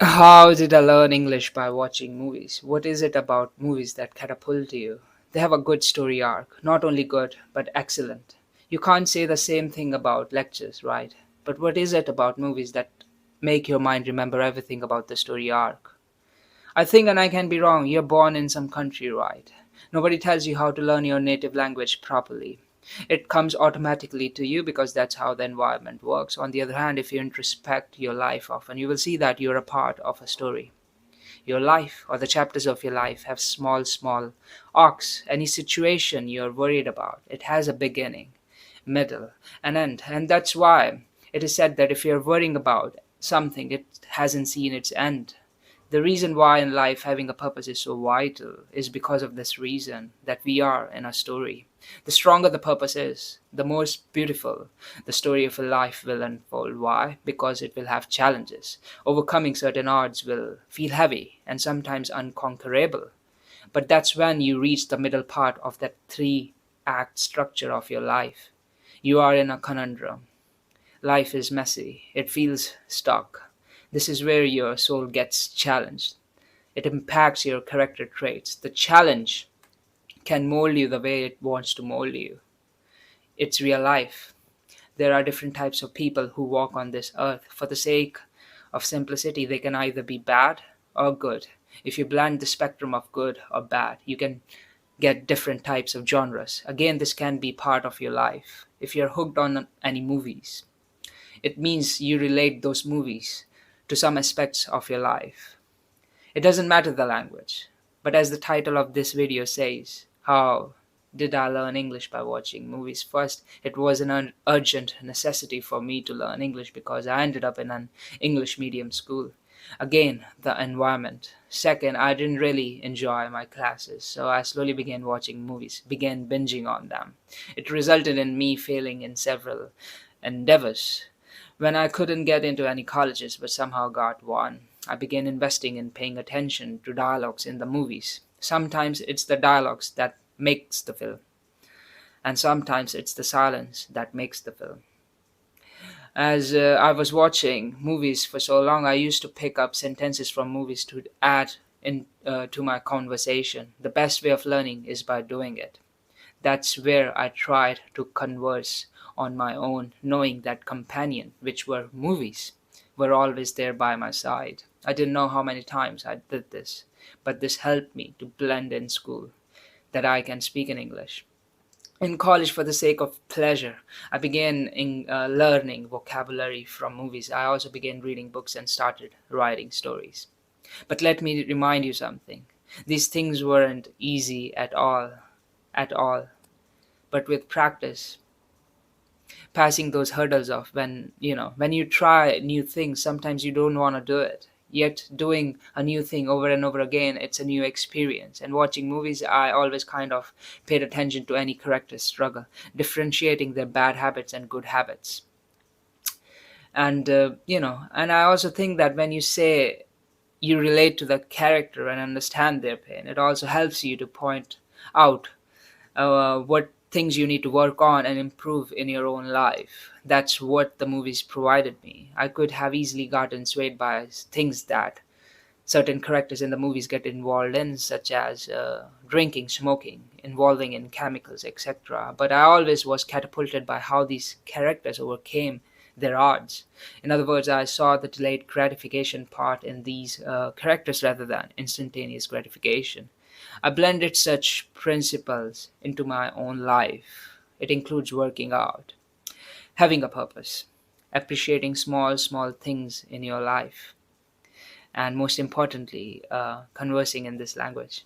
How did I learn English by watching movies? What is it about movies that catapult you? They have a good story arc. Not only good, but excellent. You can't say the same thing about lectures, right? But what is it about movies that make your mind remember everything about the story arc? I think, and I can be wrong, you're born in some country, right? Nobody tells you how to learn your native language properly. It comes automatically to you because that's how the environment works. On the other hand, if you introspect your life often, you will see that you're a part of a story. Your life or the chapters of your life have small arcs. Any situation you're worried about, it has a beginning, middle, and end. And that's why it is said that if you're worrying about something, it hasn't seen its end. The reason why in life having a purpose is so vital is because of this reason that we are in a story. The stronger the purpose is, the more beautiful the story of a life will unfold. Why? Because it will have challenges. Overcoming certain odds will feel heavy and sometimes unconquerable. But that's when you reach the middle part of that three-act structure of your life. You are in a conundrum. Life is messy. It feels stuck. This is where your soul gets challenged. It impacts your character traits. The challenge can mold you the way it wants to mold you. It's real life. There are different types of people who walk on this earth. For the sake of simplicity, they can either be bad or good. If you blend the spectrum of good or bad, you can get different types of genres. Again, this can be part of your life. If you're hooked on any movies, it means you relate those movies to some aspects of your life. It doesn't matter the language, but as the title of this video says, how did I learn English by watching movies? First, it was an urgent necessity for me to learn English because I ended up in an English medium school. Again, the environment. Second, I didn't really enjoy my classes, so I slowly began watching movies, began binging on them. It resulted in me failing in several endeavors. When I couldn't get into any colleges but somehow got one, I began investing in paying attention to dialogues in the movies. Sometimes it's the dialogues that makes the film, and sometimes it's the silence that makes the film. As I was watching movies for so long, I used to pick up sentences from movies to add in to my conversation. The best way of learning is by doing it. That's where I tried to converse on my own, knowing that companion, which were movies, were always there by my side. I didn't know how many times I did this, but this helped me to blend in school, that I can speak in English. In college, for the sake of pleasure, I began learning vocabulary from movies. I also began reading books and started writing stories. But let me remind you something. These things weren't easy at all. But with practice, passing those hurdles off, when you try new things, sometimes you don't want to do it, yet doing a new thing over and over again, it's a new experience. And watching movies, I always kind of paid attention to any character's struggle, differentiating their bad habits and good habits. And I also think that when you say you relate to the character and understand their pain, it also helps you to point out what things you need to work on and improve in your own life. That's what the movies provided me. I could have easily gotten swayed by things that certain characters in the movies get involved in, such as drinking, smoking, involving in chemicals, etc. But I always was catapulted by how these characters overcame their odds. In other words, I saw the delayed gratification part in these characters rather than instantaneous gratification. I blended such principles into my own life. It includes working out, having a purpose, appreciating small things in your life, and most importantly, conversing in this language.